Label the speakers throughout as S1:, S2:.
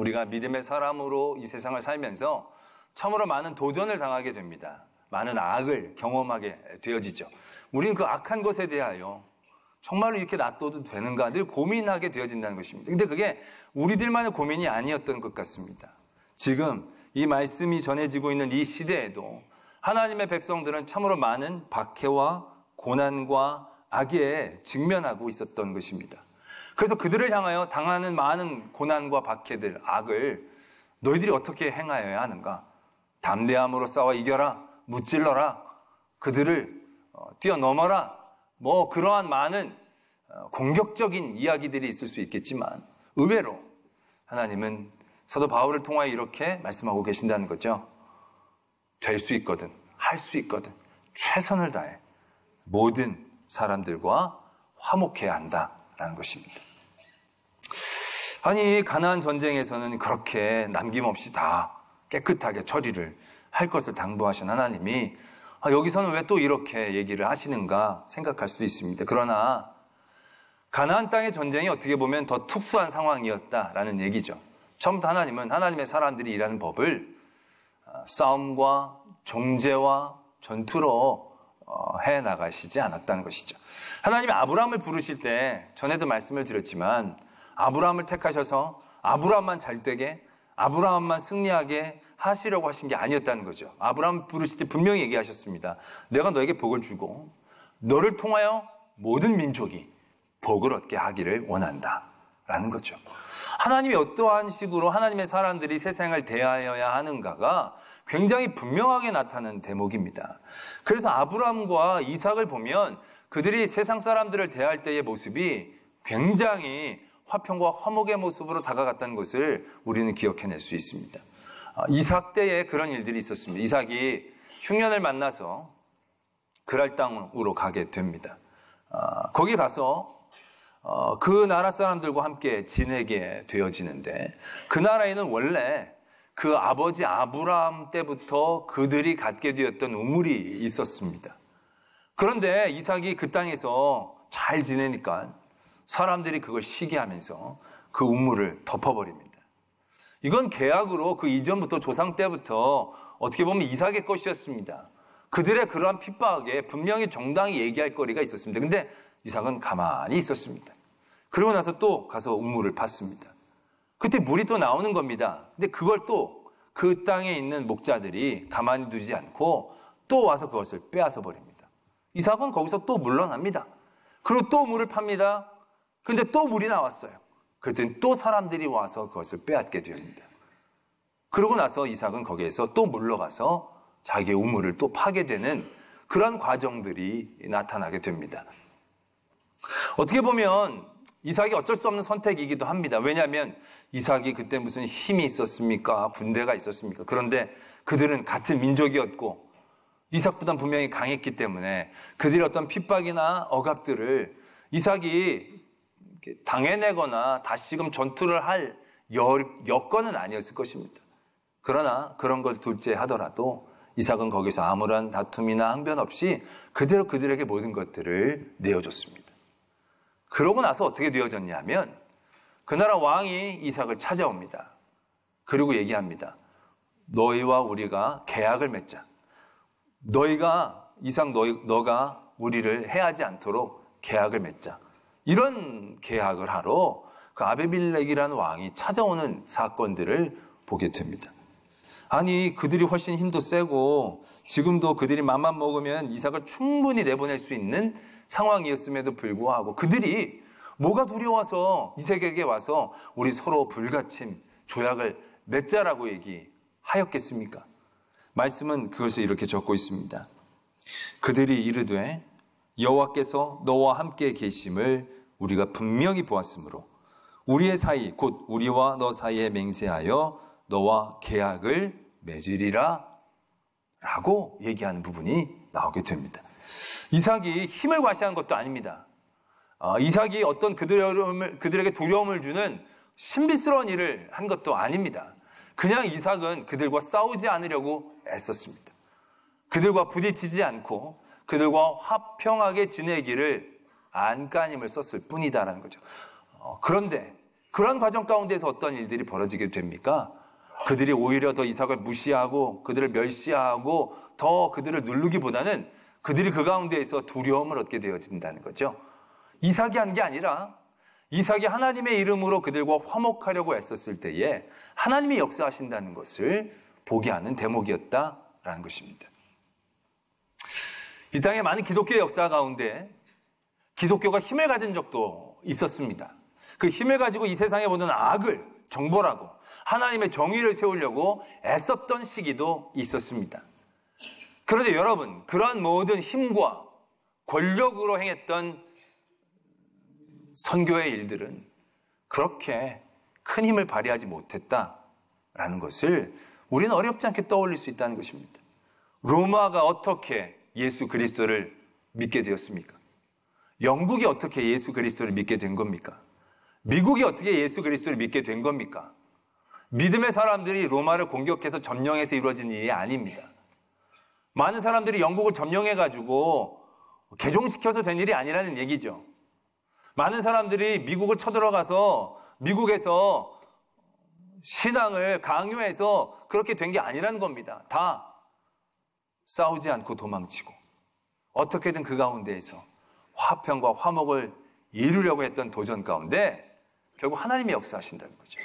S1: 우리가 믿음의 사람으로 이 세상을 살면서 참으로 많은 도전을 당하게 됩니다. 많은 악을 경험하게 되어지죠. 우리는 그 악한 것에 대하여 정말로 이렇게 놔둬도 되는가 늘 고민하게 되어진다는 것입니다. 근데 그게 우리들만의 고민이 아니었던 것 같습니다. 지금 이 말씀이 전해지고 있는 이 시대에도 하나님의 백성들은 참으로 많은 박해와 고난과 악에 직면하고 있었던 것입니다. 그래서 그들을 향하여 당하는 많은 고난과 박해들, 악을 너희들이 어떻게 행하여야 하는가? 담대함으로 싸워 이겨라, 무찔러라, 그들을 뛰어넘어라, 그러한 많은 공격적인 이야기들이 있을 수 있겠지만 의외로 하나님은 사도 바울을 통하여 이렇게 말씀하고 계신다는 거죠. 될 수 있거든, 할 수 있거든, 최선을 다해 모든 사람들과 화목해야 한다라는 것입니다. 아니, 가나안 전쟁에서는 그렇게 남김없이 다 깨끗하게 처리를 할 것을 당부하신 하나님이 여기서는 왜 또 이렇게 얘기를 하시는가 생각할 수도 있습니다. 그러나 가나안 땅의 전쟁이 어떻게 보면 더 특수한 상황이었다라는 얘기죠. 처음부터 하나님은 하나님의 사람들이 일하는 법을 싸움과 정죄와 전투로 해나가시지 않았다는 것이죠. 하나님이 아브라함을 부르실 때 전에도 말씀을 드렸지만 아브라함을 택하셔서 아브라함만 잘되게, 아브라함만 승리하게 하시려고 하신 게 아니었다는 거죠. 아브라함 부르실 때 분명히 얘기하셨습니다. 내가 너에게 복을 주고 너를 통하여 모든 민족이 복을 얻게 하기를 원한다 라는 거죠. 하나님이 어떠한 식으로 하나님의 사람들이 세상을 대하여야 하는가가 굉장히 분명하게 나타나는 대목입니다. 그래서 아브라함과 이삭을 보면 그들이 세상 사람들을 대할 때의 모습이 굉장히 화평과 화목의 모습으로 다가갔다는 것을 우리는 기억해낼 수 있습니다. 이삭 때에 그런 일들이 있었습니다. 이삭이 흉년을 만나서 그랄 땅으로 가게 됩니다. 거기 가서 그 나라 사람들과 함께 지내게 되어지는데 그 나라에는 원래 그 아버지 아브라함 때부터 그들이 갖게 되었던 우물이 있었습니다. 그런데 이삭이 그 땅에서 잘 지내니까 사람들이 그걸 시기하면서 그 우물을 덮어버립니다. 이건 계약으로 그 이전부터 조상 때부터 어떻게 보면 이삭의 것이었습니다. 그들의 그러한 핍박에 분명히 정당히 얘기할 거리가 있었습니다. 근데 이삭은 가만히 있었습니다. 그러고 나서 또 가서 우물을 팠습니다. 그때 물이 또 나오는 겁니다. 근데 그걸 또 그 땅에 있는 목자들이 가만히 두지 않고 또 와서 그것을 빼앗아 버립니다. 이삭은 거기서 또 물러납니다. 그리고 또 물을 팝니다. 근데 또 물이 나왔어요. 그랬더니 또 사람들이 와서 그것을 빼앗게 됩니다. 그러고 나서 이삭은 거기에서 또 물러가서 자기의 우물을 또 파게 되는 그런 과정들이 나타나게 됩니다. 어떻게 보면 이삭이 어쩔 수 없는 선택이기도 합니다. 왜냐하면 이삭이 그때 무슨 힘이 있었습니까? 군대가 있었습니까? 그런데 그들은 같은 민족이었고 이삭보다 분명히 강했기 때문에 그들의 어떤 핍박이나 억압들을 이삭이 당해내거나 다시금 전투를 할 여건은 아니었을 것입니다. 그러나 그런 걸 둘째 하더라도 이삭은 거기서 아무런 다툼이나 항변 없이 그대로 그들에게 모든 것들을 내어줬습니다. 그러고 나서 어떻게 되어졌냐면 그 나라 왕이 이삭을 찾아옵니다. 그리고 얘기합니다. 너희와 우리가 계약을 맺자. 이삭 너가 우리를 해하지 않도록 계약을 맺자. 이런 계약을 하러 그 아비멜렉이라는 왕이 찾아오는 사건들을 보게 됩니다. 아니, 그들이 훨씬 힘도 세고 지금도 그들이 맘만 먹으면 이삭을 충분히 내보낼 수 있는 상황이었음에도 불구하고 그들이 뭐가 두려워서 이삭에게 와서 우리 서로 불가침, 조약을 맺자라고 얘기하였겠습니까? 말씀은 그것을 이렇게 적고 있습니다. 그들이 이르되 여호와께서 너와 함께 계심을 우리가 분명히 보았으므로 우리의 사이 곧 우리와 너 사이에 맹세하여 너와 계약을 맺으리라 라고 얘기하는 부분이 나오게 됩니다. 이삭이 힘을 과시한 것도 아닙니다. 이삭이 어떤 그들에게 두려움을 주는 신비스러운 일을 한 것도 아닙니다. 그냥 이삭은 그들과 싸우지 않으려고 애썼습니다. 그들과 부딪히지 않고 그들과 화평하게 지내기를 안간힘을 썼을 뿐이다라는 거죠. 그런데 그런 과정 가운데서 어떤 일들이 벌어지게 됩니까? 그들이 오히려 더 이삭을 무시하고 그들을 멸시하고 더 그들을 누르기보다는 그들이 그 가운데에서 두려움을 얻게 되어진다는 거죠. 이삭이 한 게 아니라 이삭이 하나님의 이름으로 그들과 화목하려고 애썼을 때에 하나님이 역사하신다는 것을 보게 하는 대목이었다라는 것입니다. 이 땅에 많은 기독교의 역사 가운데 기독교가 힘을 가진 적도 있었습니다. 그 힘을 가지고 이 세상에 보는 악을 정벌하고 하나님의 정의를 세우려고 애썼던 시기도 있었습니다. 그런데 여러분, 그러한 모든 힘과 권력으로 행했던 선교의 일들은 그렇게 큰 힘을 발휘하지 못했다라는 것을 우리는 어렵지 않게 떠올릴 수 있다는 것입니다. 로마가 어떻게 예수 그리스도를 믿게 되었습니까? 영국이 어떻게 예수 그리스도를 믿게 된 겁니까? 미국이 어떻게 예수 그리스도를 믿게 된 겁니까? 믿음의 사람들이 로마를 공격해서 점령해서 이루어진 일이 아닙니다. 많은 사람들이 영국을 점령해가지고 개종시켜서 된 일이 아니라는 얘기죠. 많은 사람들이 미국을 쳐들어가서 미국에서 신앙을 강요해서 그렇게 된 게 아니라는 겁니다. 다 싸우지 않고 도망치고 어떻게든 그 가운데에서 화평과 화목을 이루려고 했던 도전 가운데 결국 하나님이 역사하신다는 거죠.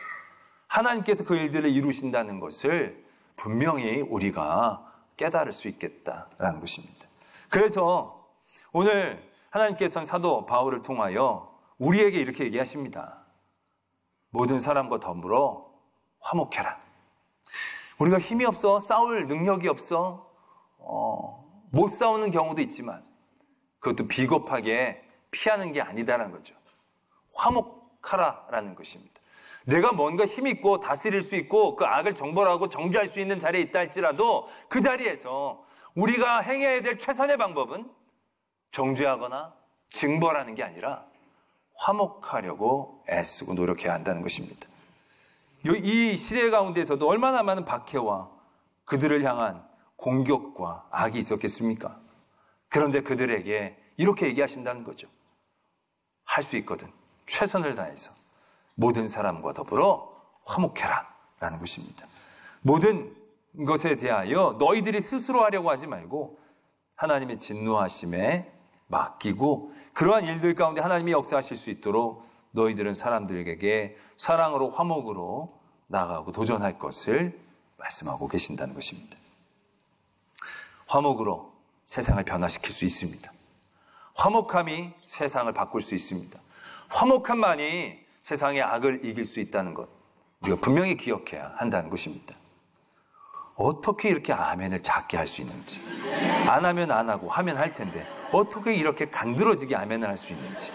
S1: 하나님께서 그 일들을 이루신다는 것을 분명히 우리가 깨달을 수 있겠다라는 것입니다. 그래서 오늘 하나님께서는 사도 바울을 통하여 우리에게 이렇게 얘기하십니다. 모든 사람과 더불어 화목해라. 우리가 힘이 없어, 싸울 능력이 없어, 못 싸우는 경우도 있지만 그것도 비겁하게 피하는 게 아니다라는 거죠. 화목하라라는 것입니다. 내가 뭔가 힘 있고 다스릴 수 있고 그 악을 정벌하고 정죄할 수 있는 자리에 있다 할지라도 그 자리에서 우리가 행해야 될 최선의 방법은 정죄하거나 징벌하는 게 아니라 화목하려고 애쓰고 노력해야 한다는 것입니다. 이 시대 가운데서도 얼마나 많은 박해와 그들을 향한 공격과 악이 있었겠습니까? 그런데 그들에게 이렇게 얘기하신다는 거죠. 할 수 있거든. 최선을 다해서 모든 사람과 더불어 화목해라 라는 것입니다. 모든 것에 대하여 너희들이 스스로 하려고 하지 말고 하나님의 진노하심에 맡기고 그러한 일들 가운데 하나님이 역사하실 수 있도록 너희들은 사람들에게 사랑으로 화목으로 나아가고 도전할 것을 말씀하고 계신다는 것입니다. 화목으로 세상을 변화시킬 수 있습니다. 화목함이 세상을 바꿀 수 있습니다. 화목함만이 세상의 악을 이길 수 있다는 것 우리가 분명히 기억해야 한다는 것입니다. 어떻게 이렇게 아멘을 작게 할 수 있는지, 안 하면 안 하고 하면 할 텐데 어떻게 이렇게 간드러지게 아멘을 할 수 있는지.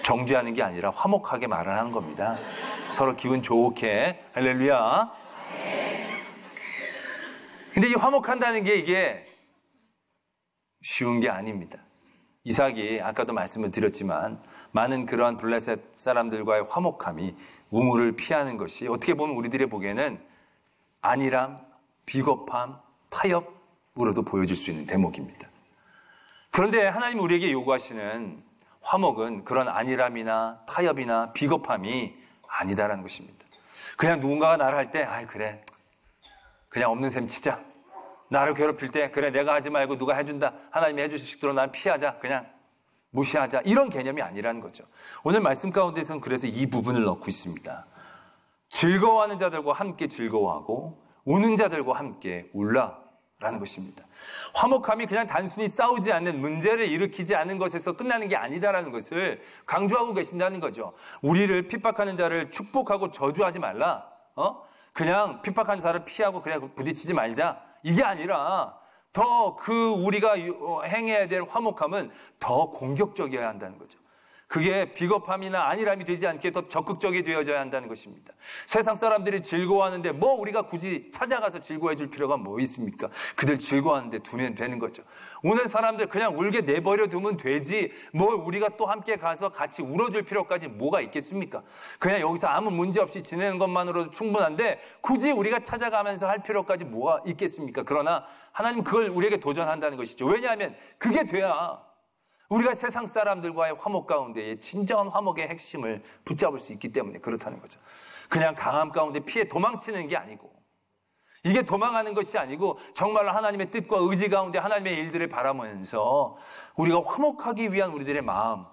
S1: 정죄하는 게 아니라 화목하게 말을 하는 겁니다. 서로 기분 좋게 할렐루야. 근데 이 화목한다는 게 이게 쉬운 게 아닙니다. 이삭이 아까도 말씀을 드렸지만 많은 그러한 블레셋 사람들과의 화목함이 우물을 피하는 것이 어떻게 보면 우리들의 보기에는 안일함, 비겁함, 타협으로도 보여질 수 있는 대목입니다. 그런데 하나님이 우리에게 요구하시는 화목은 그런 안일함이나 타협이나 비겁함이 아니다라는 것입니다. 그냥 누군가가 나를 할 때 그래 그냥 없는 셈 치자. 나를 괴롭힐 때 그래 내가 하지 말고 누가 해준다. 하나님이 해주실 대로 난 피하자. 그냥 무시하자. 이런 개념이 아니라는 거죠. 오늘 말씀 가운데서는 그래서 이 부분을 넣고 있습니다. 즐거워하는 자들과 함께 즐거워하고 우는 자들과 함께 울라라는 것입니다. 화목함이 그냥 단순히 싸우지 않는 문제를 일으키지 않는 것에서 끝나는 게 아니다라는 것을 강조하고 계신다는 거죠. 우리를 핍박하는 자를 축복하고 저주하지 말라. 그냥 핍박하는 자를 피하고 그냥 부딪히지 말자. 이게 아니라 더 우리가 행해야 될 화목함은 더 공격적이어야 한다는 거죠. 그게 비겁함이나 안일함이 되지 않게 더 적극적이 되어져야 한다는 것입니다. 세상 사람들이 즐거워하는데 뭐 우리가 굳이 찾아가서 즐거워해 줄 필요가 뭐 있습니까? 그들 즐거워하는데 두면 되는 거죠. 오는 사람들 그냥 울게 내버려 두면 되지 뭘 우리가 또 함께 가서 같이 울어줄 필요까지 뭐가 있겠습니까? 그냥 여기서 아무 문제 없이 지내는 것만으로도 충분한데 굳이 우리가 찾아가면서 할 필요까지 뭐가 있겠습니까? 그러나 하나님 그걸 우리에게 도전한다는 것이죠. 왜냐하면 그게 돼야 우리가 세상 사람들과의 화목 가운데에 진정한 화목의 핵심을 붙잡을 수 있기 때문에 그렇다는 거죠. 그냥 강함 가운데 피해 도망치는 게 아니고, 이게 도망하는 것이 아니고 정말로 하나님의 뜻과 의지 가운데 하나님의 일들을 바라보면서 우리가 화목하기 위한 우리들의 마음,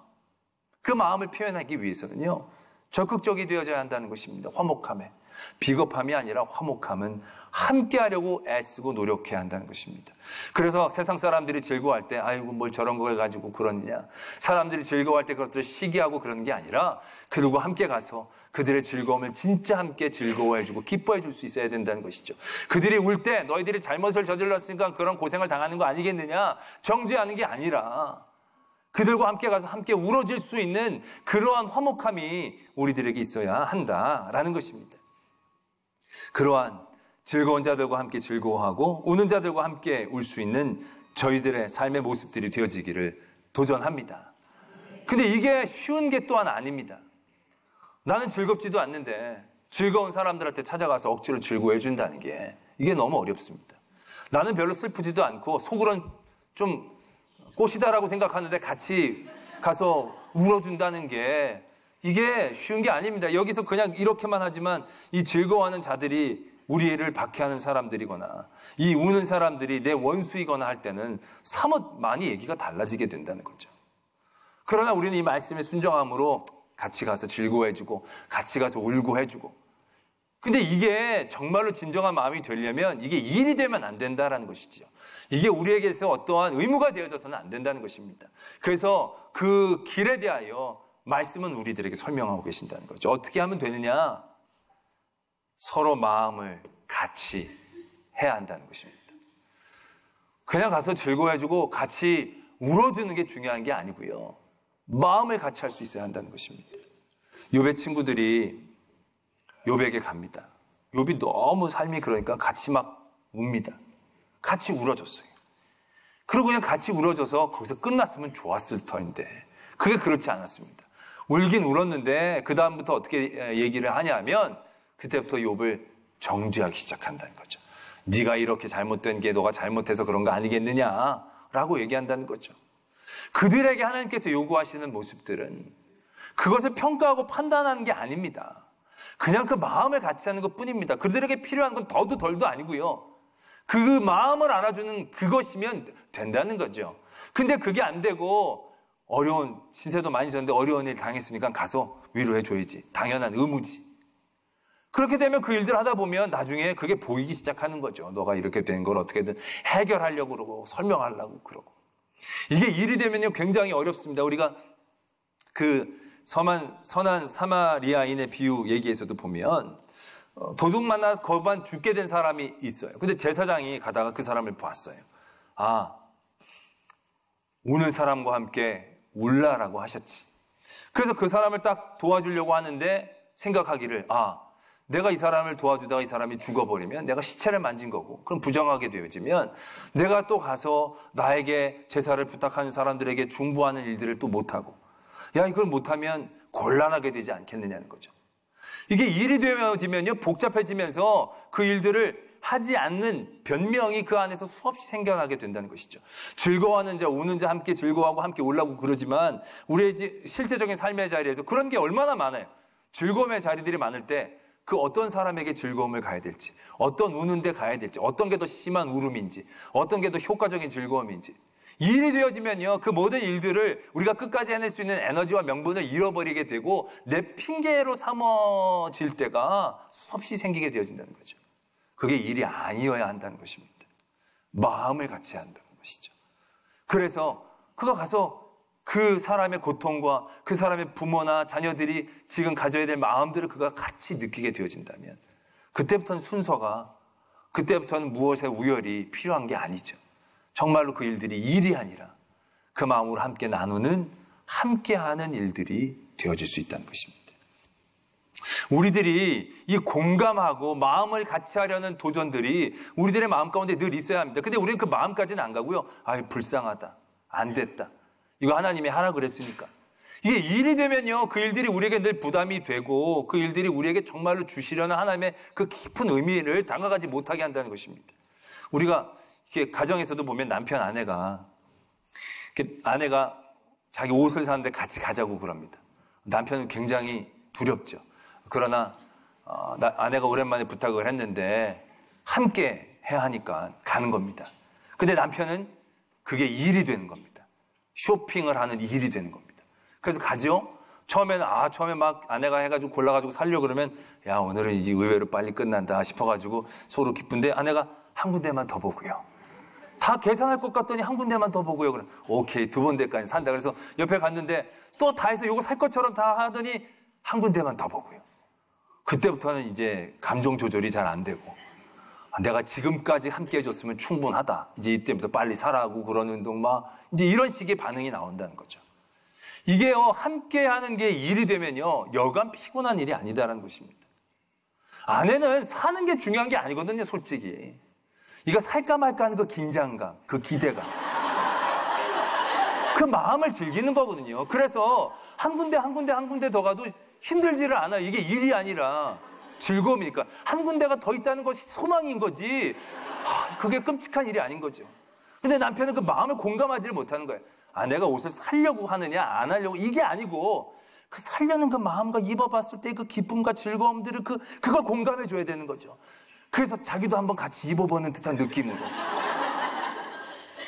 S1: 그 마음을 표현하기 위해서는요, 적극적이 되어져야 한다는 것입니다. 화목함에. 비겁함이 아니라 화목함은 함께하려고 애쓰고 노력해야 한다는 것입니다. 그래서 세상 사람들이 즐거워할 때 아이고 뭘 저런 걸 가지고 그러느냐, 사람들이 즐거워할 때 그것들을 시기하고 그러는 게 아니라 그들과 함께 가서 그들의 즐거움을 진짜 함께 즐거워해주고 기뻐해줄 수 있어야 된다는 것이죠. 그들이 울 때 너희들이 잘못을 저질렀으니까 그런 고생을 당하는 거 아니겠느냐, 정죄하는 게 아니라 그들과 함께 가서 함께 울어질 수 있는 그러한 화목함이 우리들에게 있어야 한다라는 것입니다. 그러한 즐거운 자들과 함께 즐거워하고 우는 자들과 함께 울 수 있는 저희들의 삶의 모습들이 되어지기를 도전합니다. 근데 이게 쉬운 게 또한 아닙니다. 나는 즐겁지도 않는데 즐거운 사람들한테 찾아가서 억지로 즐거워해 준다는 게 이게 너무 어렵습니다. 나는 별로 슬프지도 않고 속으론 좀 꽃이다라고 생각하는데 같이 가서 울어준다는 게 이게 쉬운 게 아닙니다. 여기서 그냥 이렇게만 하지만 이 즐거워하는 자들이 우리를 박해하는 사람들이거나 이 우는 사람들이 내 원수이거나 할 때는 사뭇 많이 얘기가 달라지게 된다는 거죠. 그러나 우리는 이 말씀에 순종함으로 같이 가서 즐거워해주고 같이 가서 울고 해주고, 근데 이게 정말로 진정한 마음이 되려면 이게 일이 되면 안 된다라는 것이지요. 이게 우리에게서 어떠한 의무가 되어져서는 안 된다는 것입니다. 그래서 그 길에 대하여 말씀은 우리들에게 설명하고 계신다는 거죠. 어떻게 하면 되느냐? 서로 마음을 같이 해야 한다는 것입니다. 그냥 가서 즐거워해주고 같이 울어주는 게 중요한 게 아니고요. 마음을 같이 할 수 있어야 한다는 것입니다. 욥의 친구들이 욥에게 갑니다. 욥이 너무 삶이 그러니까 같이 막 웁니다. 같이 울어줬어요. 그리고 그냥 같이 울어줘서 거기서 끝났으면 좋았을 터인데 그게 그렇지 않았습니다. 울긴 울었는데 그 다음부터 어떻게 얘기를 하냐면 그때부터 욥을 정죄하기 시작한다는 거죠. 네가 이렇게 잘못된 게 너가 잘못해서 그런 거 아니겠느냐라고 얘기한다는 거죠. 그들에게 하나님께서 요구하시는 모습들은 그것을 평가하고 판단하는 게 아닙니다. 그냥 그 마음을 같이 하는 것 뿐입니다. 그들에게 필요한 건 더도 덜도 아니고요. 그 마음을 알아주는 그것이면 된다는 거죠. 근데 그게 안 되고 어려운, 신세도 많이 졌는데 어려운 일 당했으니까 가서 위로해줘야지. 당연한 의무지. 그렇게 되면 그 일들 하다 보면 나중에 그게 보이기 시작하는 거죠. 너가 이렇게 된 걸 어떻게든 해결하려고 그러고 설명하려고 그러고. 이게 일이 되면요 굉장히 어렵습니다. 우리가 그 선한 사마리아인의 비유 얘기에서도 보면 도둑 만나 거반 죽게 된 사람이 있어요. 근데 제사장이 가다가 그 사람을 봤어요. 아, 우는 사람과 함께 울라라고 하셨지. 그래서 그 사람을 딱 도와주려고 하는데 생각하기를, 아, 내가 이 사람을 도와주다가 이 사람이 죽어버리면 내가 시체를 만진 거고, 그럼 부정하게 되어지면 내가 또 가서 나에게 제사를 부탁하는 사람들에게 중보하는 일들을 또 못하고, 야, 이걸 못하면 곤란하게 되지 않겠느냐는 거죠. 이게 일이 되면요 복잡해지면서 그 일들을 하지 않는 변명이 그 안에서 수없이 생겨나게 된다는 것이죠. 즐거워하는 자, 우는 자 함께 즐거워하고 함께 울라고 그러지만 우리의 실제적인 삶의 자리에서 그런 게 얼마나 많아요. 즐거움의 자리들이 많을 때 그 어떤 사람에게 즐거움을 가야 될지, 어떤 우는 데 가야 될지, 어떤 게 더 심한 울음인지, 어떤 게 더 효과적인 즐거움인지, 일이 되어지면요 그 모든 일들을 우리가 끝까지 해낼 수 있는 에너지와 명분을 잃어버리게 되고 내 핑계로 삼아질 때가 수없이 생기게 되어진다는 거죠. 그게 일이 아니어야 한다는 것입니다. 마음을 같이 한다는 것이죠. 그래서 그가 가서 그 사람의 고통과 그 사람의 부모나 자녀들이 지금 가져야 될 마음들을 그가 같이 느끼게 되어진다면 그때부터는 순서가, 그때부터는 무엇의 우열이 필요한 게 아니죠. 정말로 그 일들이 일이 아니라 그 마음으로 함께 나누는, 함께하는 일들이 되어질 수 있다는 것입니다. 우리들이 이 공감하고 마음을 같이 하려는 도전들이 우리들의 마음 가운데 늘 있어야 합니다. 근데 우리는 그 마음까지는 안 가고요. 아유, 불쌍하다. 안 됐다. 이거 하나님이 하라 그랬으니까. 이게 일이 되면요, 그 일들이 우리에게 늘 부담이 되고 그 일들이 우리에게 정말로 주시려는 하나님의 그 깊은 의미를 다가가지 못하게 한다는 것입니다. 우리가 이렇게 가정에서도 보면 남편, 아내가 자기 옷을 사는데 같이 가자고 그럽니다. 남편은 굉장히 두렵죠. 그러나 아내가 오랜만에 부탁을 했는데 함께 해야 하니까 가는 겁니다. 근데 남편은 그게 일이 되는 겁니다. 쇼핑을 하는 일이 되는 겁니다. 그래서 가죠. 처음에 막 아내가 해가지고 골라가지고 살려고 그러면 야, 오늘은 이게 의외로 빨리 끝난다 싶어가지고 서로 기쁜데 아내가 한 군데만 더 보고요. 다 계산할 것 같더니 한 군데만 더 보고요. 그럼 오케이, 두 군데까지 산다. 그래서 옆에 갔는데 또 다 해서 이거 살 것처럼 다 하더니 한 군데만 더 보고요. 그때부터는 이제 감정 조절이 잘 안 되고 내가 지금까지 함께 해줬으면 충분하다. 이제 이때부터 빨리 사라고 그러는 둥 막 이제 이런 식의 반응이 나온다는 거죠. 이게요, 함께 하는 게 일이 되면요, 여간 피곤한 일이 아니다라는 것입니다. 아내는 사는 게 중요한 게 아니거든요, 솔직히. 이거 살까 말까 하는 그 긴장감, 그 기대감. 그 마음을 즐기는 거거든요. 그래서 한 군데 더 가도 힘들지를 않아요. 이게 일이 아니라 즐거움이니까. 한 군데가 더 있다는 것이 소망인 거지. 그게 끔찍한 일이 아닌 거죠. 근데 남편은 그 마음을 공감하지를 못하는 거예요. 아내가 옷을 사려고 하느냐 안 하려고, 이게 아니고 그 사려는 그 마음과 입어봤을 때 그 기쁨과 즐거움들을 그걸 공감해 줘야 되는 거죠. 그래서 자기도 한번 같이 입어보는 듯한 느낌으로.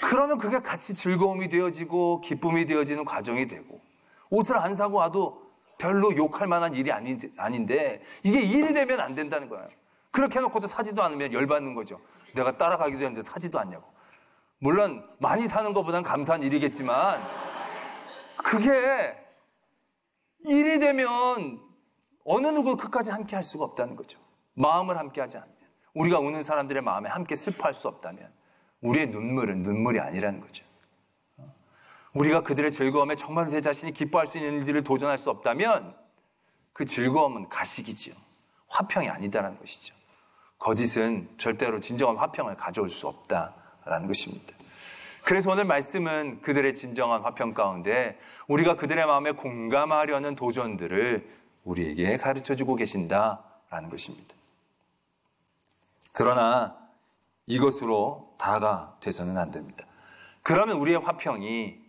S1: 그러면 그게 같이 즐거움이 되어지고 기쁨이 되어지는 과정이 되고, 옷을 안 사고 와도 별로 욕할 만한 일이 아닌데 이게 일이 되면 안 된다는 거예요. 그렇게 해놓고도 사지도 않으면 열받는 거죠. 내가 따라가기도 했는데 사지도 않냐고. 물론 많이 사는 것보단 감사한 일이겠지만 그게 일이 되면 어느 누구 끝까지 함께 할 수가 없다는 거죠. 마음을 함께 하지 않으면, 우리가 우는 사람들의 마음에 함께 슬퍼할 수 없다면 우리의 눈물은 눈물이 아니라는 거죠. 우리가 그들의 즐거움에 정말 내 자신이 기뻐할 수 있는 일들을 도전할 수 없다면 그 즐거움은 가식이지요. 화평이 아니다라는 것이죠. 거짓은 절대로 진정한 화평을 가져올 수 없다라는 것입니다. 그래서 오늘 말씀은 그들의 진정한 화평 가운데 우리가 그들의 마음에 공감하려는 도전들을 우리에게 가르쳐주고 계신다라는 것입니다. 그러나 이것으로 다가 돼서는 안 됩니다. 그러면 우리의 화평이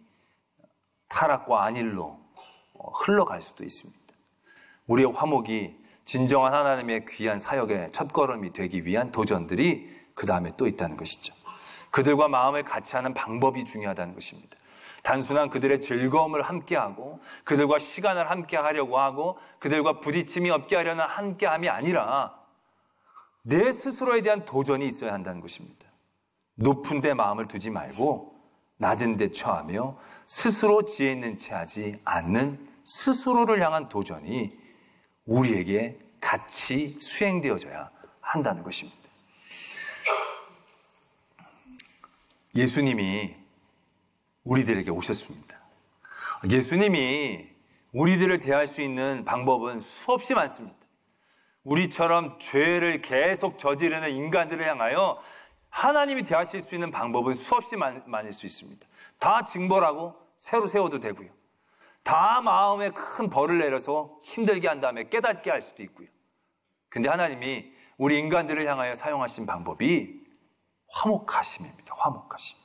S1: 타락과 안일로 흘러갈 수도 있습니다. 우리의 화목이 진정한 하나님의 귀한 사역의 첫걸음이 되기 위한 도전들이 그 다음에 또 있다는 것이죠. 그들과 마음을 같이 하는 방법이 중요하다는 것입니다. 단순한 그들의 즐거움을 함께하고 그들과 시간을 함께하려고 하고 그들과 부딪힘이 없게 하려는 함께함이 아니라 내 스스로에 대한 도전이 있어야 한다는 것입니다. 높은 데 마음을 두지 말고 낮은 데 처하며 스스로 지혜 있는 채 하지 않는 스스로를 향한 도전이 우리에게 같이 수행되어져야 한다는 것입니다. 예수님이 우리들에게 오셨습니다. 예수님이 우리들을 대할 수 있는 방법은 수없이 많습니다. 우리처럼 죄를 계속 저지르는 인간들을 향하여 하나님이 대하실 수 있는 방법은 수없이 많을 수 있습니다. 다 징벌하고 새로 세워도 되고요. 다 마음에 큰 벌을 내려서 힘들게 한 다음에 깨닫게 할 수도 있고요. 근데 하나님이 우리 인간들을 향하여 사용하신 방법이 화목하심입니다. 화목하심.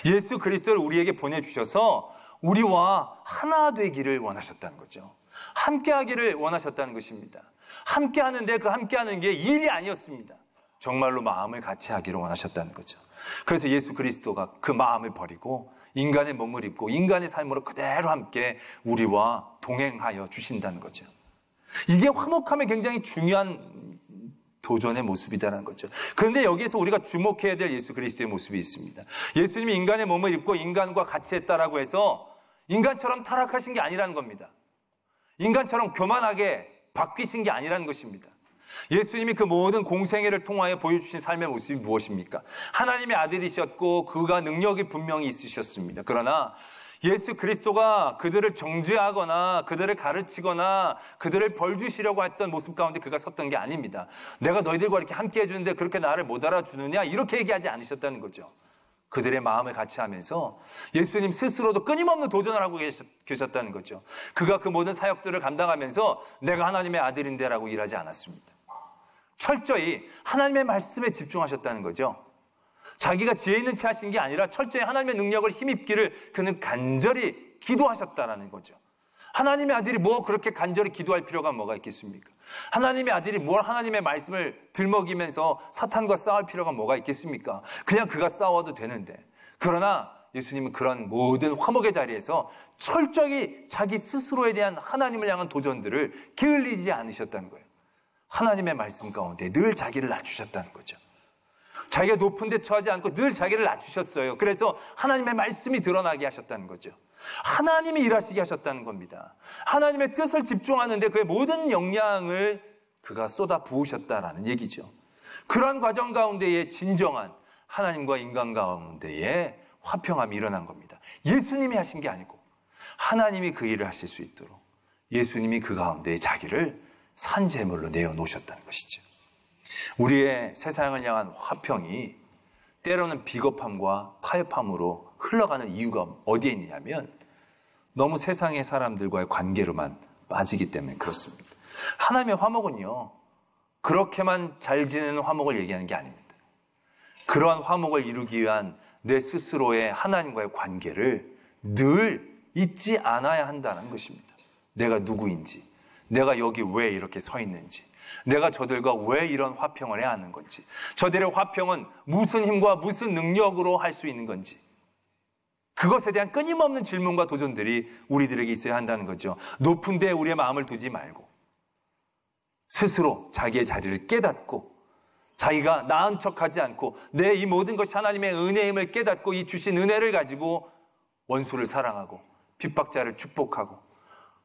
S1: 예수 그리스도를 우리에게 보내주셔서 우리와 하나 되기를 원하셨다는 거죠. 함께하기를 원하셨다는 것입니다. 함께하는데 그 함께하는 게 일이 아니었습니다. 정말로 마음을 같이 하기를 원하셨다는 거죠. 그래서 예수 그리스도가 그 마음을 버리고 인간의 몸을 입고 인간의 삶으로 그대로 함께 우리와 동행하여 주신다는 거죠. 이게 화목함의 굉장히 중요한 도전의 모습이다라는 거죠. 그런데 여기에서 우리가 주목해야 될 예수 그리스도의 모습이 있습니다. 예수님이 인간의 몸을 입고 인간과 같이 했다라고 해서 인간처럼 타락하신 게 아니라는 겁니다. 인간처럼 교만하게 바뀌신 게 아니라는 것입니다. 예수님이 그 모든 공생애를 통하여 보여주신 삶의 모습이 무엇입니까? 하나님의 아들이셨고 그가 능력이 분명히 있으셨습니다. 그러나 예수 그리스도가 그들을 정죄하거나 그들을 가르치거나 그들을 벌주시려고 했던 모습 가운데 그가 섰던 게 아닙니다. 내가 너희들과 이렇게 함께 해주는데 그렇게 나를 못 알아주느냐? 이렇게 얘기하지 않으셨다는 거죠. 그들의 마음을 같이 하면서 예수님 스스로도 끊임없는 도전을 하고 계셨다는 거죠. 그가 그 모든 사역들을 감당하면서 내가 하나님의 아들인데라고 일하지 않았습니다. 철저히 하나님의 말씀에 집중하셨다는 거죠. 자기가 지혜 있는 채 하신 게 아니라 철저히 하나님의 능력을 힘입기를 그는 간절히 기도하셨다라는 거죠. 하나님의 아들이 뭐 그렇게 간절히 기도할 필요가 뭐가 있겠습니까? 하나님의 아들이 뭘 하나님의 말씀을 들먹이면서 사탄과 싸울 필요가 뭐가 있겠습니까? 그냥 그가 싸워도 되는데. 그러나 예수님은 그런 모든 화목의 자리에서 철저히 자기 스스로에 대한 하나님을 향한 도전들을 게을리지 않으셨다는 거예요. 하나님의 말씀 가운데 늘 자기를 낮추셨다는 거죠. 자기가 높은 데 처하지 않고 늘 자기를 낮추셨어요. 그래서 하나님의 말씀이 드러나게 하셨다는 거죠. 하나님이 일하시게 하셨다는 겁니다. 하나님의 뜻을 집중하는데 그의 모든 역량을 그가 쏟아 부으셨다라는 얘기죠. 그러한 과정 가운데에 진정한 하나님과 인간 가운데에 화평함이 일어난 겁니다. 예수님이 하신 게 아니고 하나님이 그 일을 하실 수 있도록 예수님이 그 가운데에 자기를 산제물로 내어놓으셨다는 것이죠. 우리의 세상을 향한 화평이 때로는 비겁함과 타협함으로 흘러가는 이유가 어디에 있느냐면 너무 세상의 사람들과의 관계로만 빠지기 때문에 그렇습니다. 하나님의 화목은요, 그렇게만 잘 지내는 화목을 얘기하는 게 아닙니다. 그러한 화목을 이루기 위한 내 스스로의 하나님과의 관계를 늘 잊지 않아야 한다는 것입니다. 내가 누구인지, 내가 여기 왜 이렇게 서 있는지, 내가 저들과 왜 이런 화평을 해야 하는 건지, 저들의 화평은 무슨 힘과 무슨 능력으로 할 수 있는 건지, 그것에 대한 끊임없는 질문과 도전들이 우리들에게 있어야 한다는 거죠. 높은 데에 우리의 마음을 두지 말고 스스로 자기의 자리를 깨닫고 자기가 나은 척하지 않고 내 이 모든 것이 하나님의 은혜임을 깨닫고 이 주신 은혜를 가지고 원수를 사랑하고 핍박자를 축복하고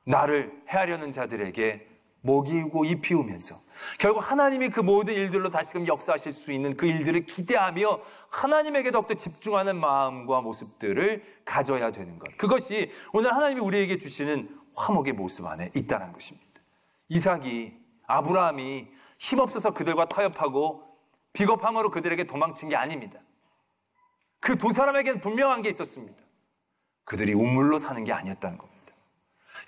S1: 나를 해하려는 자들에게 먹이고 입히우면서 결국 하나님이 그 모든 일들로 다시금 역사하실 수 있는 그 일들을 기대하며 하나님에게 더욱더 집중하는 마음과 모습들을 가져야 되는 것. 그것이 오늘 하나님이 우리에게 주시는 화목의 모습 안에 있다는 것입니다. 이삭이, 아브라함이 힘없어서 그들과 타협하고 비겁함으로 그들에게 도망친 게 아닙니다. 그 두 사람에게는 분명한 게 있었습니다. 그들이 우물로 사는 게 아니었다는 겁니다.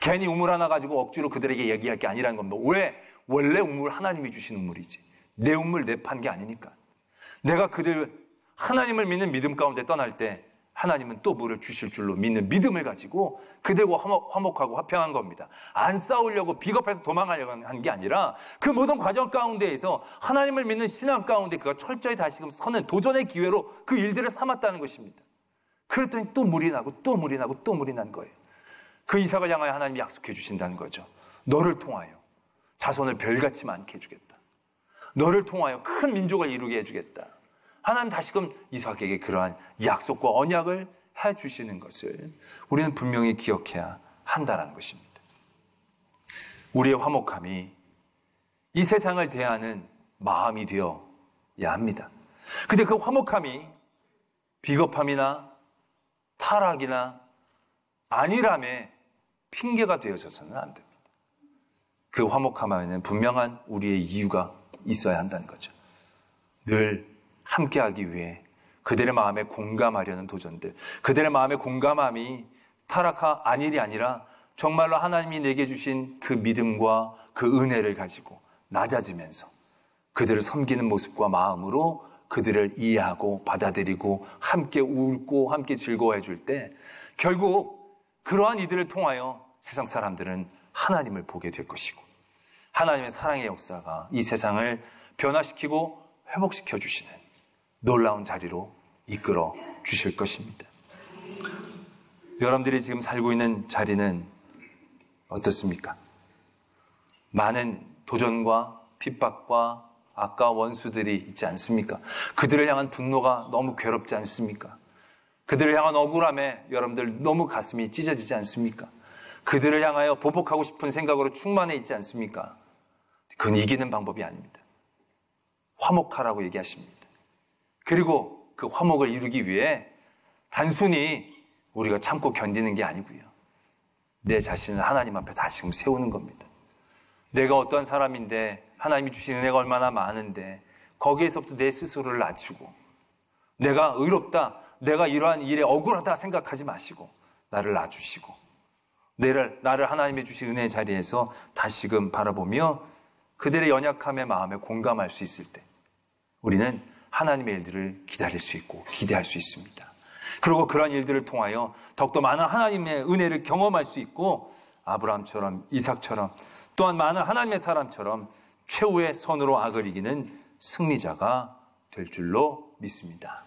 S1: 괜히 우물 하나 가지고 억지로 그들에게 얘기할 게 아니라는 겁니다. 왜? 원래 우물 하나님이 주신 우물이지. 내 우물 내 판 게 아니니까. 내가 그들 하나님을 믿는 믿음 가운데 떠날 때 하나님은 또 물을 주실 줄로 믿는 믿음을 가지고 그들과 화목하고 화평한 겁니다. 안 싸우려고 비겁해서 도망가려고 한 게 아니라 그 모든 과정 가운데에서 하나님을 믿는 신앙 가운데 그가 철저히 다시금 서는 도전의 기회로 그 일들을 삼았다는 것입니다. 그랬더니 또 물이 나고 또 물이 나고 또 물이 난 거예요. 그 이삭을 향하여 하나님이 약속해 주신다는 거죠. 너를 통하여 자손을 별같이 많게 해주겠다. 너를 통하여 큰 민족을 이루게 해주겠다. 하나님 다시금 이삭에게 그러한 약속과 언약을 해주시는 것을 우리는 분명히 기억해야 한다는 것입니다. 우리의 화목함이 이 세상을 대하는 마음이 되어야 합니다. 근데 그 화목함이 비겁함이나 타락이나 안일함에 핑계가 되어져서는 안 됩니다. 그 화목함에는 분명한 우리의 이유가 있어야 한다는 거죠. 늘 함께하기 위해 그들의 마음에 공감하려는 도전들, 그들의 마음에 공감함이 타락한 안일이 아니라 정말로 하나님이 내게 주신 그 믿음과 그 은혜를 가지고 낮아지면서 그들을 섬기는 모습과 마음으로 그들을 이해하고 받아들이고 함께 울고 함께 즐거워해 줄 때 결국 그러한 이들을 통하여 세상 사람들은 하나님을 보게 될 것이고 하나님의 사랑의 역사가 이 세상을 변화시키고 회복시켜 주시는 놀라운 자리로 이끌어 주실 것입니다. 여러분들이 지금 살고 있는 자리는 어떻습니까? 많은 도전과 핍박과 악과 원수들이 있지 않습니까? 그들을 향한 분노가 너무 괴롭지 않습니까? 그들을 향한 억울함에 여러분들 너무 가슴이 찢어지지 않습니까? 그들을 향하여 보복하고 싶은 생각으로 충만해 있지 않습니까? 그건 이기는 방법이 아닙니다. 화목하라고 얘기하십니다. 그리고 그 화목을 이루기 위해 단순히 우리가 참고 견디는 게 아니고요. 내 자신을 하나님 앞에 다시금 세우는 겁니다. 내가 어떠한 사람인데 하나님이 주신 은혜가 얼마나 많은데 거기에서부터 내 스스로를 낮추고 내가 의롭다, 내가 이러한 일에 억울하다 생각하지 마시고 나를 낮추시고 나를 하나님이 주신 은혜의 자리에서 다시금 바라보며 그들의 연약함의 마음에 공감할 수 있을 때 우리는 하나님의 일들을 기다릴 수 있고 기대할 수 있습니다. 그리고 그러한 일들을 통하여 더욱더 많은 하나님의 은혜를 경험할 수 있고 아브라함처럼 이삭처럼 또한 많은 하나님의 사람처럼 최후의 선으로 악을 이기는 승리자가 될 줄로 믿습니다.